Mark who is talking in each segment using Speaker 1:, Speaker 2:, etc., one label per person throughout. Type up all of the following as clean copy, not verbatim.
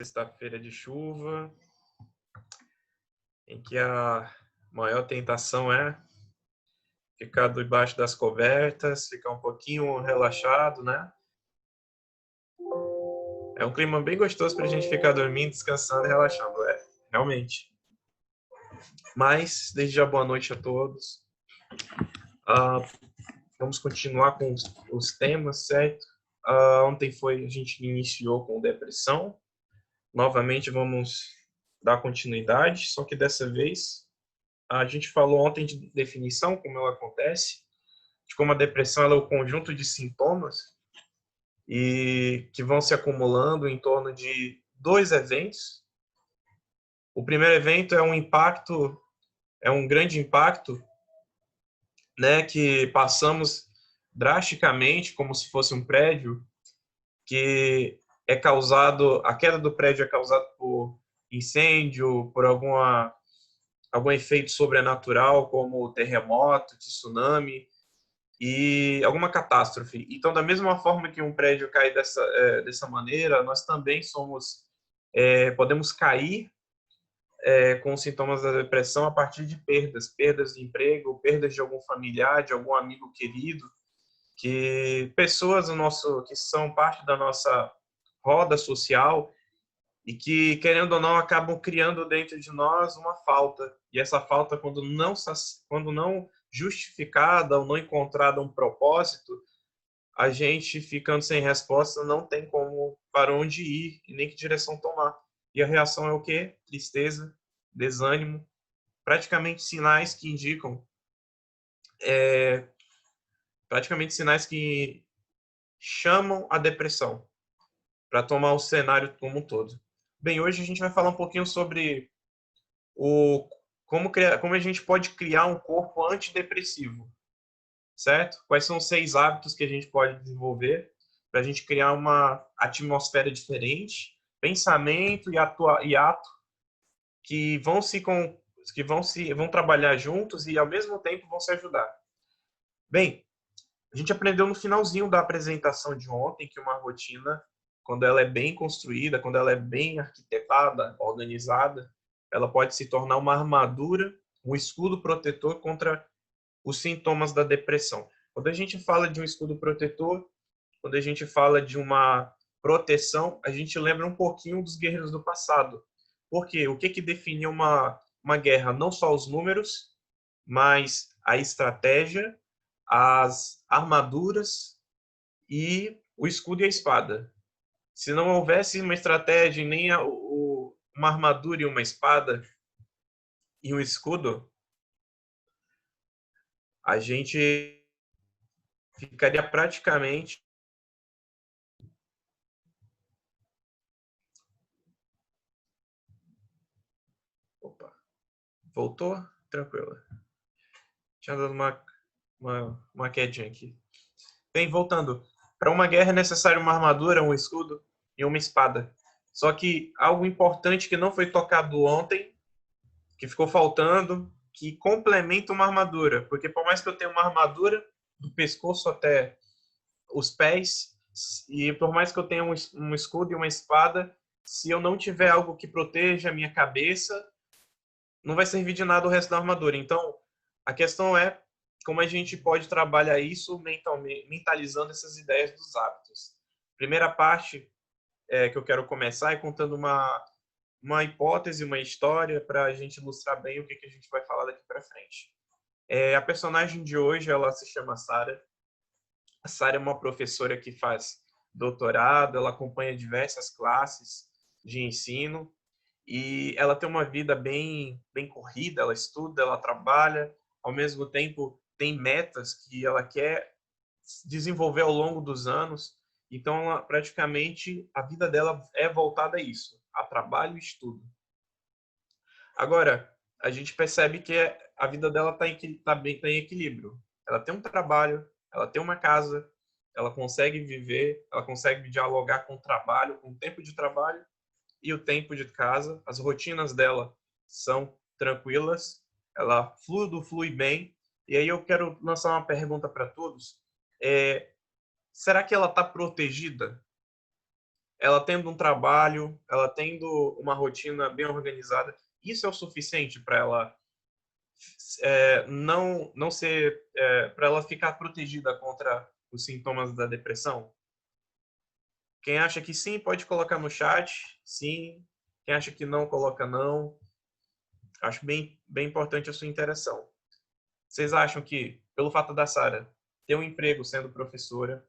Speaker 1: Sexta-feira de chuva, em que a maior tentação é ficar debaixo das cobertas, ficar um pouquinho relaxado, né? É um clima bem gostoso para a gente ficar dormindo, descansando e relaxando, realmente. Mas, desde já, boa noite a todos. Vamos continuar com os temas, certo? Ontem a gente iniciou com depressão. Novamente vamos dar continuidade, só que dessa vez a gente falou ontem de definição, como ela acontece, de como a depressão ela é o conjunto de sintomas e que vão se acumulando em torno de dois eventos. O primeiro evento é um grande impacto, né, que passamos drasticamente, como se fosse um prédio, que é causado, a queda do prédio é causada por incêndio, por algum efeito sobrenatural, como terremoto, tsunami, e alguma catástrofe. Então, da mesma forma que um prédio cai dessa maneira, nós também podemos cair com sintomas da depressão a partir de perdas de emprego, perdas de algum familiar, de algum amigo querido, que pessoas que são parte da nossa roda social e que, querendo ou não, acabam criando dentro de nós uma falta. E essa falta, quando não justificada ou não encontrada um propósito, a gente, ficando sem resposta, não tem como para onde ir e nem que direção tomar. E a reação é o quê? Tristeza, desânimo, praticamente sinais que indicam, praticamente sinais que chamam a depressão, para tomar o cenário como um todo. Bem, hoje a gente vai falar um pouquinho sobre como a gente pode criar um corpo antidepressivo, certo? Quais são os 6 hábitos que a gente pode desenvolver para a gente criar uma atmosfera diferente, pensamento e ato que vão trabalhar juntos e ao mesmo tempo vão se ajudar. Bem, a gente aprendeu no finalzinho da apresentação de ontem que uma rotina, quando ela é bem construída, quando ela é bem arquitetada, organizada, ela pode se tornar uma armadura, um escudo protetor contra os sintomas da depressão. Quando a gente fala de um escudo protetor, quando a gente fala de uma proteção, a gente lembra um pouquinho dos guerreiros do passado. Porque o que definia uma guerra? Não só os números, mas a estratégia, as armaduras e o escudo e a espada. Se não houvesse uma estratégia, nem uma armadura e uma espada e um escudo, a gente ficaria praticamente. Opa, voltou? Tranquilo. Tinha dado uma quedinha aqui. Bem, voltando. Para uma guerra é necessário uma armadura, um escudo e uma espada. Só que algo importante que não foi tocado ontem, que ficou faltando, que complementa uma armadura. Porque por mais que eu tenha uma armadura, do pescoço até os pés, e por mais que eu tenha um escudo e uma espada, se eu não tiver algo que proteja a minha cabeça, não vai servir de nada o resto da armadura. Então, a questão é como a gente pode trabalhar isso mentalizando essas ideias dos hábitos. Primeira parte que eu quero começar é contando uma hipótese, uma história, para a gente ilustrar bem o que a gente vai falar daqui para frente. A personagem de hoje, ela se chama Sarah. A Sarah é uma professora que faz doutorado, ela acompanha diversas classes de ensino e ela tem uma vida bem corrida, ela estuda, ela trabalha, ao mesmo tempo tem metas que ela quer desenvolver ao longo dos anos. Então, praticamente, a vida dela é voltada a isso, a trabalho e estudo. Agora, a gente percebe que a vida dela está tá em equilíbrio. Ela tem um trabalho, ela tem uma casa, ela consegue viver, ela consegue dialogar com o trabalho, com o tempo de trabalho e o tempo de casa. As rotinas dela são tranquilas, ela flui bem. E aí eu quero lançar uma pergunta para todos. Será que ela está protegida? ela tendo um trabalho, ela tendo uma rotina bem organizada, isso é o suficiente para ela não ser, para ela ficar protegida contra os sintomas da depressão? Quem acha que sim, pode colocar no chat, sim. Quem acha que não, coloca não. Acho bem importante a sua interação. Vocês acham que, pelo fato da Sara ter um emprego sendo professora,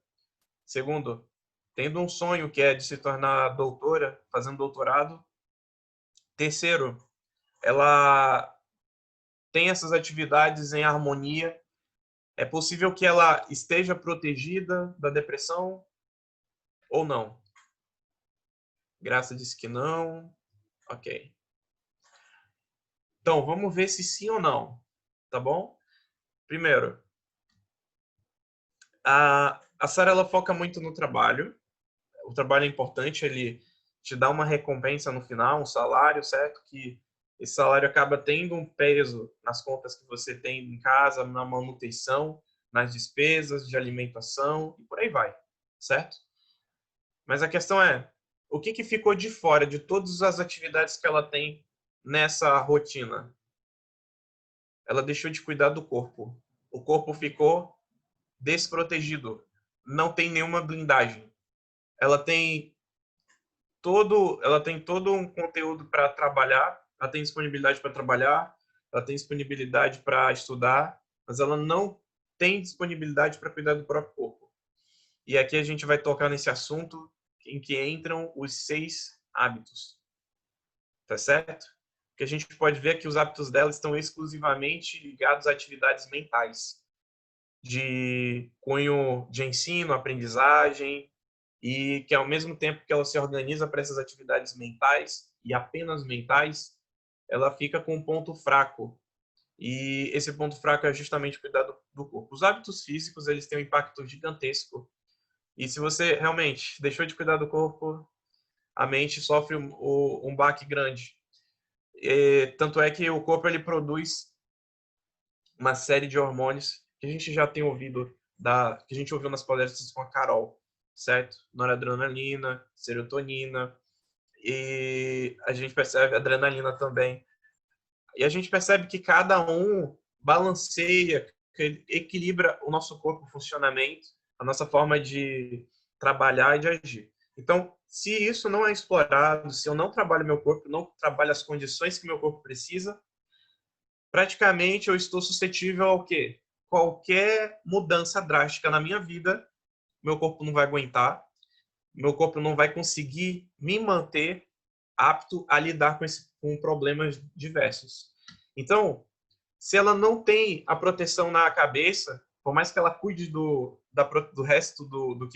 Speaker 1: segundo, tendo um sonho que é de se tornar doutora, fazendo doutorado, terceiro, ela tem essas atividades em harmonia, é possível que ela esteja protegida da depressão ou não? Graça disse que não. Ok. Então, vamos ver se sim ou não, tá bom? Primeiro, a Sara ela foca muito no trabalho. O trabalho é importante, ele te dá uma recompensa no final, um salário, certo? Que esse salário acaba tendo um peso nas contas que você tem em casa, na manutenção, nas despesas de alimentação e por aí vai, certo? Mas a questão é, o que ficou de fora de todas as atividades que ela tem nessa rotina? Ela deixou de cuidar do corpo. O corpo ficou desprotegido. Não tem nenhuma blindagem. Ela tem todo um conteúdo para trabalhar, ela tem disponibilidade para trabalhar, ela tem disponibilidade para estudar, mas ela não tem disponibilidade para cuidar do próprio corpo. E aqui a gente vai tocar nesse assunto em que entram os 6 hábitos. Tá certo? Porque a gente pode ver que os hábitos dela estão exclusivamente ligados a atividades mentais, de cunho de ensino, aprendizagem, e que ao mesmo tempo que ela se organiza para essas atividades mentais, e apenas mentais, ela fica com um ponto fraco. E esse ponto fraco é justamente cuidar do corpo. Os hábitos físicos, eles têm um impacto gigantesco. E se você realmente deixou de cuidar do corpo, a mente sofre um baque grande. Tanto é que o corpo ele produz uma série de hormônios que a gente já tem ouvido, que a gente ouviu nas palestras com a Carol, certo? Noradrenalina, serotonina, e a gente percebe adrenalina também. E a gente percebe que cada um balanceia, equilibra o nosso corpo, o funcionamento, a nossa forma de trabalhar e de agir. Então, se isso não é explorado, se eu não trabalho meu corpo, não trabalho as condições que meu corpo precisa, praticamente eu estou suscetível ao quê? Qualquer mudança drástica na minha vida, meu corpo não vai aguentar, meu corpo não vai conseguir me manter apto a lidar com problemas diversos. Então, se ela não tem a proteção na cabeça, por mais que ela cuide do resto do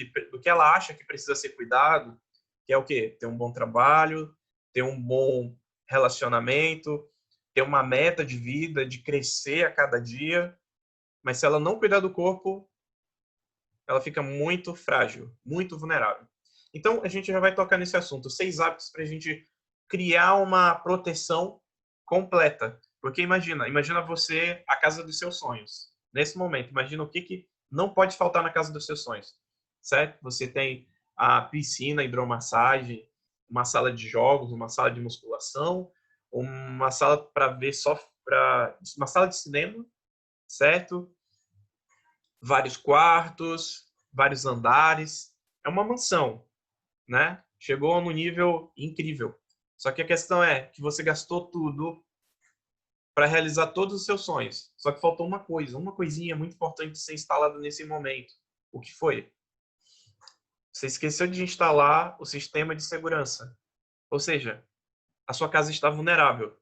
Speaker 1: que ela acha que precisa ser cuidado, que é o quê? Ter um bom trabalho, ter um bom relacionamento, ter uma meta de vida, de crescer a cada dia. Mas se ela não cuidar do corpo, ela fica muito frágil, muito vulnerável. Então, a gente já vai tocar nesse assunto. 6 hábitos para a gente criar uma proteção completa. Porque imagina você, a casa dos seus sonhos. Nesse momento, imagina o que não pode faltar na casa dos seus sonhos. Certo? Você tem a piscina, hidromassagem, uma sala de jogos, uma sala de musculação, uma sala para ver uma sala de cinema, certo? Vários quartos, vários andares. É uma mansão, né? Chegou no nível incrível. Só que a questão é que você gastou tudo para realizar todos os seus sonhos. Só que faltou uma coisinha muito importante de ser instalada nesse momento. O que foi? Você esqueceu de instalar o sistema de segurança. Ou seja, a sua casa está vulnerável.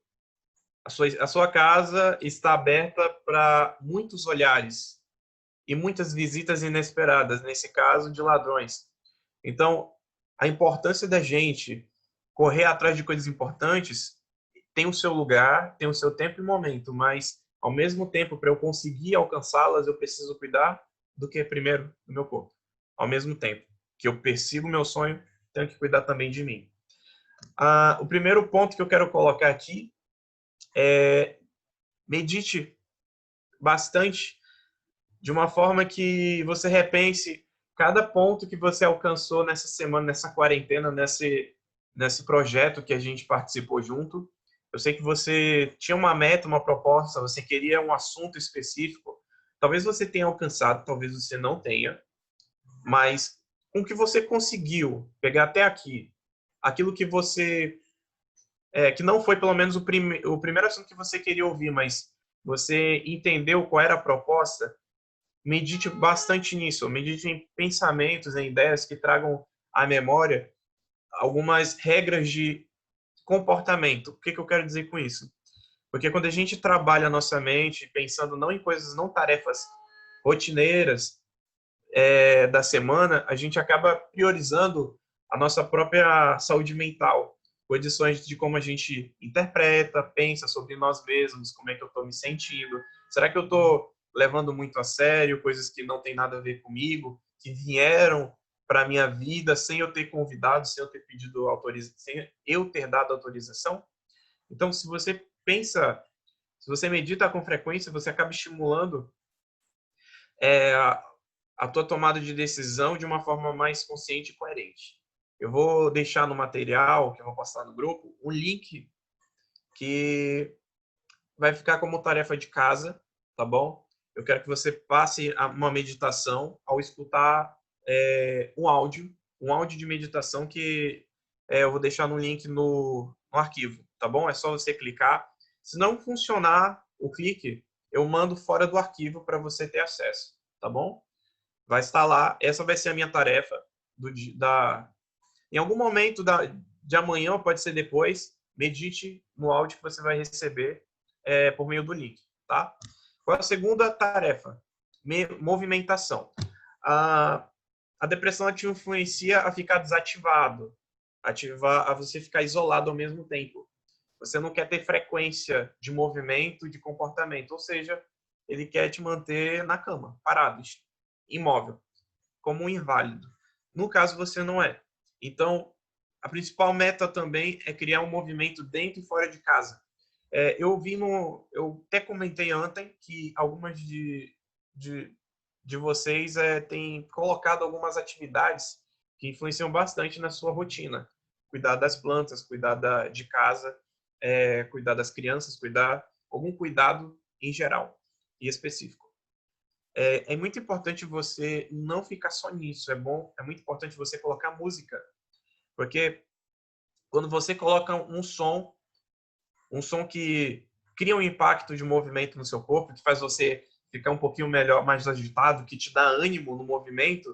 Speaker 1: A sua casa está aberta para muitos olhares e muitas visitas inesperadas, nesse caso de ladrões. Então, a importância da gente correr atrás de coisas importantes tem o seu lugar, tem o seu tempo e momento, mas ao mesmo tempo, para eu conseguir alcançá-las, eu preciso cuidar do que primeiro do meu corpo. Ao mesmo tempo que eu persigo meu sonho, tenho que cuidar também de mim. O primeiro ponto que eu quero colocar aqui é medite bastante de uma forma que você repense, cada ponto que você alcançou nessa semana, nessa quarentena, nesse projeto que a gente participou junto. Eu sei que você tinha uma meta, uma proposta, você queria um assunto específico. Talvez você tenha alcançado, talvez você não tenha, mas com o que você conseguiu pegar até aqui, aquilo que você que não foi pelo menos o primeiro assunto que você queria ouvir, mas você entendeu qual era a proposta, medite bastante nisso, medite em pensamentos, em ideias que tragam à memória algumas regras de comportamento. O que eu quero dizer com isso? Porque quando a gente trabalha a nossa mente pensando não em coisas, não tarefas rotineiras da semana, a gente acaba priorizando a nossa própria saúde mental, condições de como a gente interpreta, pensa sobre nós mesmos, como é que eu estou me sentindo, será que eu estou levando muito a sério coisas que não tem nada a ver comigo, que vieram para minha vida sem eu ter convidado, sem eu ter pedido autorização, sem eu ter dado autorização? Então, se você pensa, se você medita com frequência, você acaba estimulando é, a tua tomada de decisão de uma forma mais consciente e coerente. Eu vou deixar no material que eu vou postar no grupo um link que vai ficar como tarefa de casa, tá bom? Eu quero que você passe uma meditação ao escutar um áudio de meditação que eu vou deixar no link no arquivo, tá bom? É só você clicar. Se não funcionar o clique, eu mando fora do arquivo para você ter acesso, tá bom? Vai estar lá. Essa vai ser a minha tarefa em algum momento de amanhã, pode ser depois, medite no áudio que você vai receber por meio do link, tá? Qual é a segunda tarefa? Movimentação. A, a depressão te influencia a ficar desativado, a você ficar isolado ao mesmo tempo. Você não quer ter frequência de movimento, de comportamento, ou seja, ele quer te manter na cama, parado, imóvel, como um inválido. No caso, você não é. Então, a principal meta também é criar um movimento dentro e fora de casa. Eu até comentei ontem que algumas de, de vocês têm colocado algumas atividades que influenciam bastante na sua rotina. Cuidar das plantas, cuidar de casa, cuidar das crianças, cuidar algum cuidado em geral e específico. É muito importante você não ficar só nisso. É muito importante você colocar música, porque quando você coloca um som que cria um impacto de movimento no seu corpo, que faz você ficar um pouquinho melhor, mais agitado, que te dá ânimo no movimento,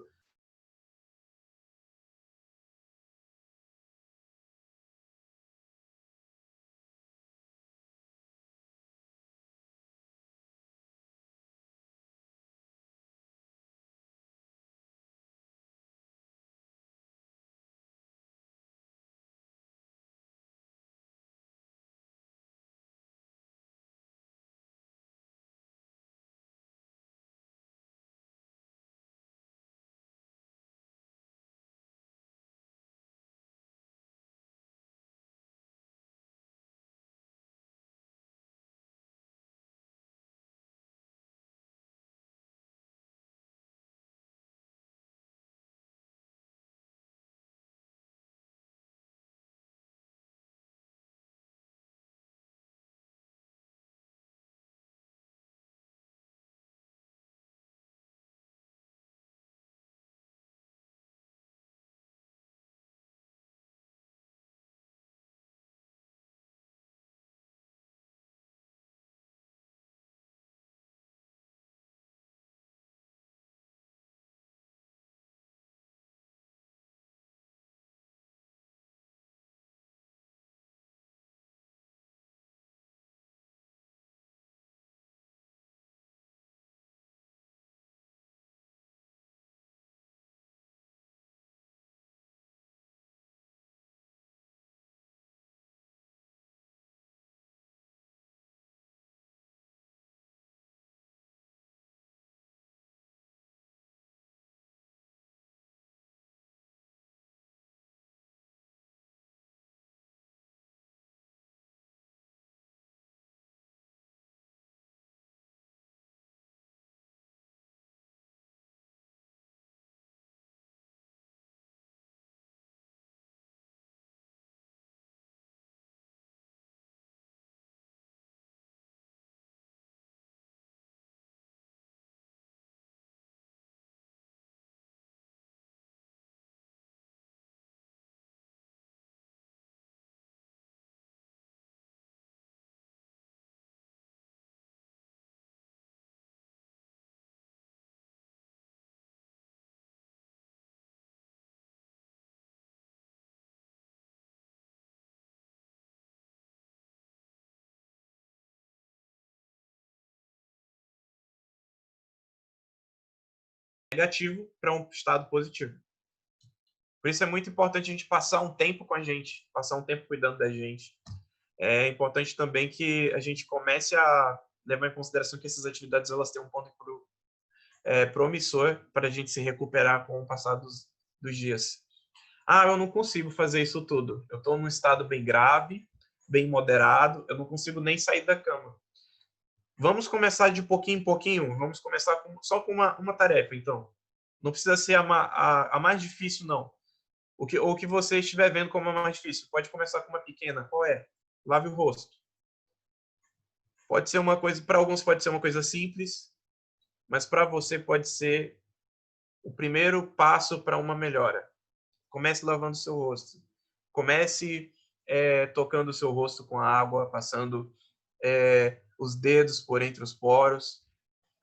Speaker 1: negativo para um estado positivo. Por isso é muito importante a gente passar um tempo com a gente, passar um tempo cuidando da gente. É importante também que a gente comece a levar em consideração que essas atividades elas têm um ponto promissor para a gente se recuperar com o passar dos dias. Eu não consigo fazer isso tudo. Eu estou num estado bem grave, bem moderado, eu não consigo nem sair da cama. Vamos começar de pouquinho em pouquinho, vamos começar só com uma tarefa, então. Não precisa ser a mais difícil, não. O que você estiver vendo como a mais difícil. Pode começar com uma pequena. Qual é? Lave o rosto. Pode ser uma coisa, para alguns pode ser uma coisa simples, mas para você pode ser o primeiro passo para uma melhora. Comece lavando o seu rosto. Comece tocando o seu rosto com água, passando os dedos por entre os poros.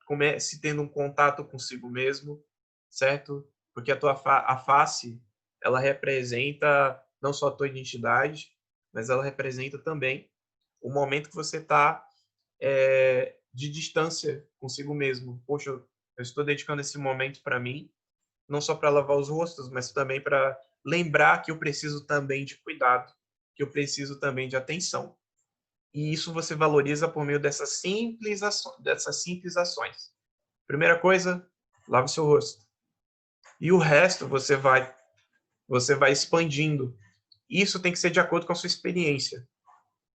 Speaker 1: Comece tendo um contato consigo mesmo, certo? Porque a face, ela representa não só a tua identidade, mas ela representa também o momento que você está de distância consigo mesmo. Poxa, eu estou dedicando esse momento para mim, não só para lavar os rostos, mas também para lembrar que eu preciso também de cuidado, que eu preciso também de atenção. E isso você valoriza por meio dessas simples ações. Primeira coisa, lave o seu rosto. E o resto você vai expandindo. Isso tem que ser de acordo com a sua experiência.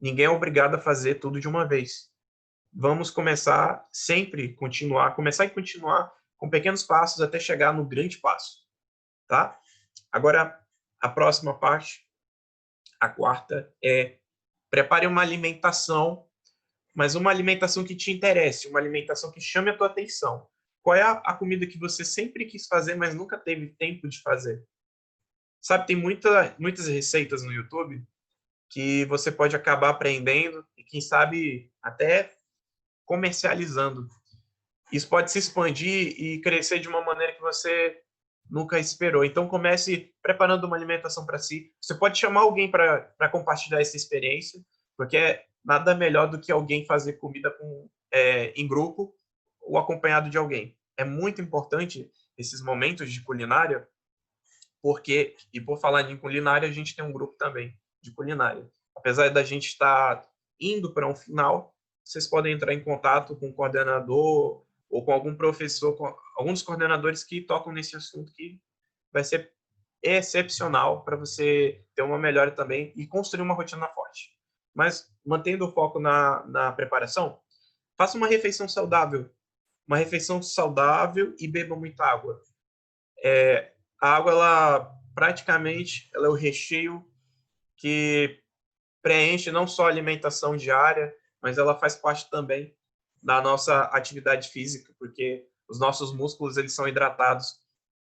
Speaker 1: Ninguém é obrigado a fazer tudo de uma vez. Vamos começar começar e continuar com pequenos passos até chegar no grande passo, tá? Agora, a próxima parte, a quarta, é prepare uma alimentação, mas uma alimentação que te interesse, uma alimentação que chame a tua atenção. Qual é a comida que você sempre quis fazer, mas nunca teve tempo de fazer? Sabe, tem muitas receitas no YouTube que você pode acabar aprendendo e, quem sabe, até comercializando. Isso pode se expandir e crescer de uma maneira que você nunca esperou. Então, comece preparando uma alimentação para si. Você pode chamar alguém para compartilhar essa experiência, porque é nada melhor do que alguém fazer comida em grupo ou acompanhado de alguém. É muito importante esses momentos de culinária, porque, e por falar em culinária, a gente tem um grupo também de culinária. Apesar da gente estar indo para um final, vocês podem entrar em contato com o coordenador ou com algum professor, com alguns coordenadores que tocam nesse assunto, que vai ser excepcional para você ter uma melhora também e construir uma rotina forte. Mas, mantendo o foco na preparação, faça uma refeição saudável. Uma refeição saudável e beba muita água. A água, ela praticamente ela é o recheio que preenche não só a alimentação diária, mas ela faz parte também da nossa atividade física, porque os nossos músculos eles são hidratados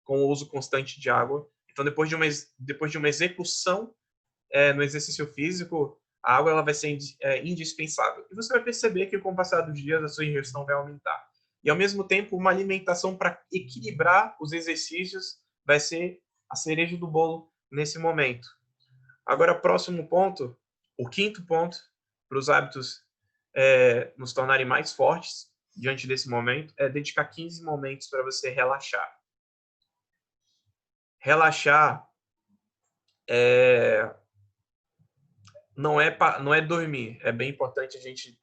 Speaker 1: com o uso constante de água. Então, depois de uma execução no exercício físico, a água ela vai ser indispensável. E você vai perceber que, com o passar dos dias, a sua ingestão vai aumentar. E, ao mesmo tempo, uma alimentação para equilibrar os exercícios vai ser a cereja do bolo nesse momento. Agora, próximo ponto, o quinto ponto, para os hábitos nos tornarem mais fortes diante desse momento, é dedicar 15 momentos para você relaxar. Relaxar não é dormir. É bem importante a gente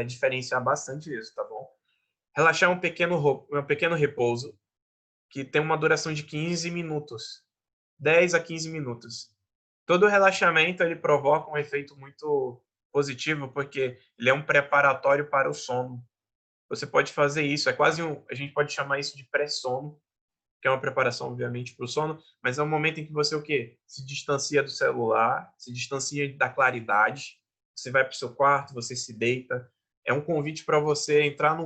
Speaker 1: diferenciar bastante isso, tá bom? Relaxar é um pequeno repouso que tem uma duração de 15 minutos. 10 a 15 minutos. Todo relaxamento ele provoca um efeito muito positivo, porque ele é um preparatório para o sono. Você pode fazer isso, a gente pode chamar isso de pré-sono, que é uma preparação, obviamente, para o sono, mas é um momento em que você o quê? Se distancia do celular, se distancia da claridade, você vai para o seu quarto, você se deita. É um convite para você entrar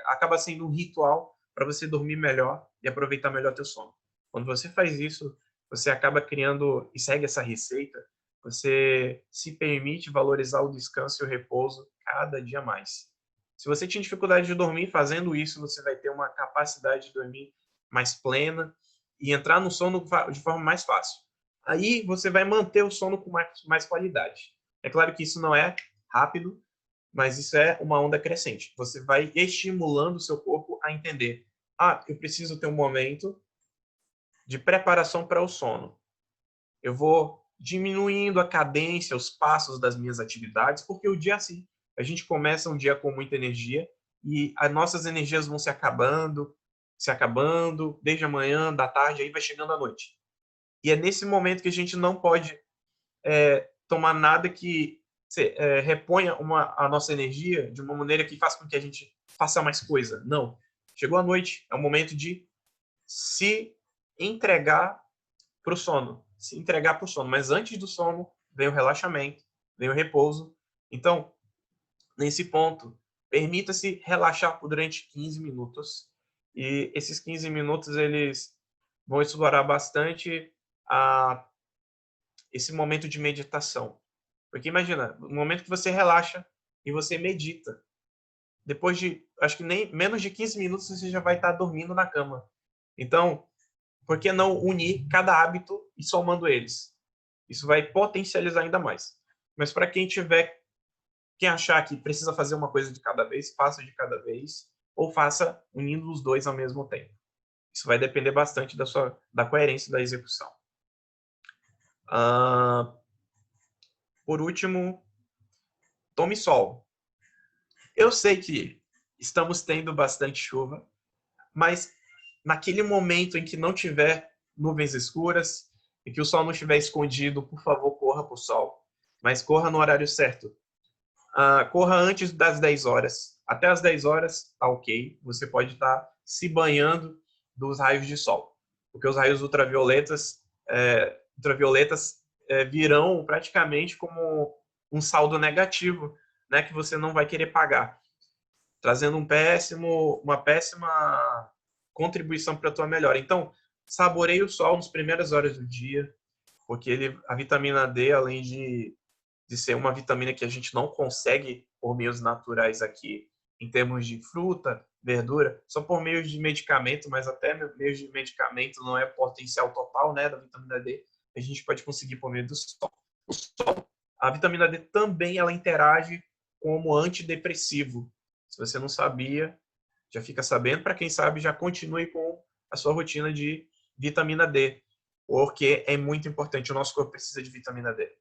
Speaker 1: acaba sendo um ritual para você dormir melhor e aproveitar melhor teu sono. Quando você faz isso, você acaba criando e segue essa receita, você se permite valorizar o descanso e o repouso cada dia mais. Se você tinha dificuldade de dormir, fazendo isso, você vai ter uma capacidade de dormir mais plena e entrar no sono de forma mais fácil. Aí você vai manter o sono com mais qualidade. É claro que isso não é rápido, mas isso é uma onda crescente. Você vai estimulando o seu corpo a entender: eu preciso ter um momento de preparação para o sono. Eu vou diminuindo a cadência, os passos das minhas atividades, porque o dia assim, a gente começa um dia com muita energia e as nossas energias vão se acabando, desde a manhã, da tarde, aí vai chegando a noite. E é nesse momento que a gente não pode tomar nada que reponha a nossa energia de uma maneira que faça com que a gente faça mais coisa. Não. Chegou a noite, é o momento de se entregar para o sono. Se entregar para o sono. Mas antes do sono, vem o relaxamento, vem o repouso. Então, nesse ponto, permita-se relaxar por durante 15 minutos. E esses 15 minutos, eles vão explorar bastante esse momento de meditação. Porque imagina, no momento que você relaxa e você medita, depois de, acho que nem menos de 15 minutos, você já vai estar dormindo na cama. Então, por que não unir cada hábito e somando eles? Isso vai potencializar ainda mais. Mas para quem achar que precisa fazer uma coisa de cada vez, faça de cada vez, ou faça unindo os dois ao mesmo tempo. Isso vai depender bastante da coerência da execução. Por último, tome sol. Eu sei que estamos tendo bastante chuva, mas naquele momento em que não tiver nuvens escuras e que o sol não estiver escondido, por favor, corra para o sol. Mas corra no horário certo. Corra antes das 10 horas. Até as 10 horas, tá ok. Você pode estar se banhando dos raios de sol. Porque os raios ultravioletas virão praticamente como um saldo negativo, né, que você não vai querer pagar, trazendo uma péssima contribuição para a tua melhora. Então, saboreie o sol nas primeiras horas do dia, porque a vitamina D, além de ser uma vitamina que a gente não consegue por meios naturais aqui, em termos de fruta, verdura, só por meio de medicamento, mas até meio de medicamento não é potencial total, né, da vitamina D, a gente pode conseguir por meio do sol. O sol, a vitamina D também ela interage como antidepressivo. Se você não sabia, já fica sabendo. Para quem sabe, já continue com a sua rotina de vitamina D, porque é muito importante. O nosso corpo precisa de vitamina D.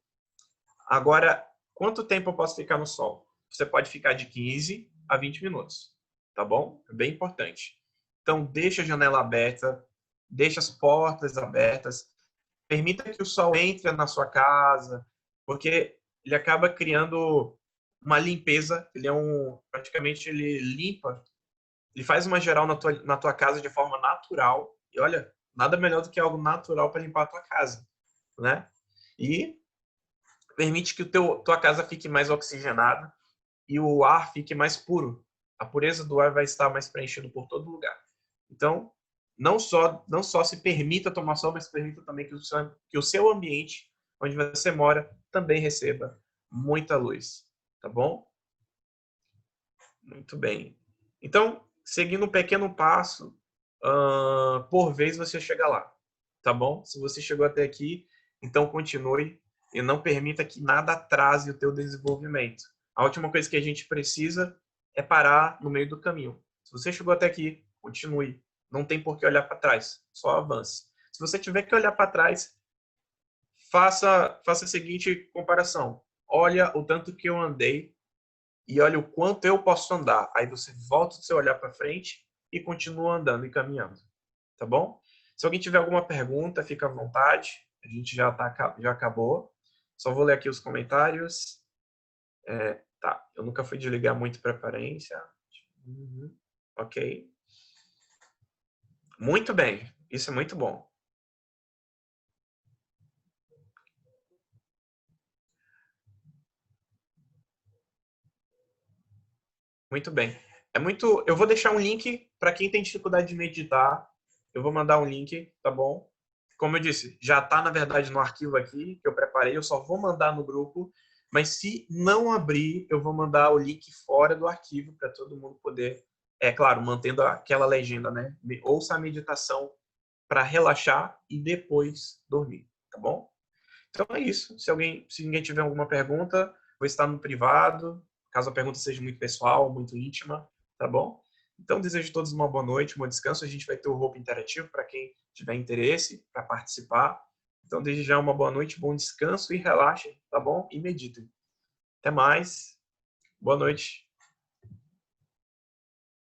Speaker 1: Agora, quanto tempo eu posso ficar no sol? Você pode ficar de 15 a 20 minutos, tá bom? É bem importante. Então, deixa a janela aberta, deixa as portas abertas, permita que o sol entre na sua casa, porque ele acaba criando uma limpeza, praticamente ele limpa, ele faz uma geral na tua casa de forma natural, e olha, nada melhor do que algo natural para limpar a tua casa, né? E permite que tua casa fique mais oxigenada e o ar fique mais puro. A pureza do ar vai estar mais preenchido por todo lugar. Então, não só se permita tomar sol, mas permita também que o seu ambiente, onde você mora, também receba muita luz. Tá bom? Muito bem. Então, seguindo um pequeno passo, por vez você chega lá. Tá bom? Se você chegou até aqui, então continue e não permita que nada atrase o teu desenvolvimento. A última coisa que a gente precisa é parar no meio do caminho. Se você chegou até aqui, continue. Não tem por que olhar para trás, só avance. Se você tiver que olhar para trás, faça a seguinte comparação. Olha o tanto que eu andei e olha o quanto eu posso andar. Aí você volta o seu olhar para frente e continua andando e caminhando. Tá bom? Se alguém tiver alguma pergunta, fica à vontade. A gente já acabou. Só vou ler aqui os comentários. Tá, eu nunca fui desligar muito para aparência. Uhum. Ok. Muito bem. Isso é muito bom. Muito bem. Eu vou deixar um link para quem tem dificuldade de meditar. Eu vou mandar um link, tá bom? Como eu disse, já está na verdade no arquivo aqui que eu preparei. Eu só vou mandar no grupo. Mas se não abrir, eu vou mandar o link fora do arquivo para todo mundo poder, é claro, mantendo aquela legenda, né? Ouça a meditação para relaxar e depois dormir, tá bom? Então é isso. Se ninguém tiver alguma pergunta, vou estar no privado, caso a pergunta seja muito pessoal, muito íntima, tá bom? Então, desejo a todos uma boa noite, um bom descanso. A gente vai ter o roupa interativo para quem tiver interesse para participar. Então, desde já, uma boa noite, bom descanso e relaxem, tá bom? E meditem. Até mais. Boa noite.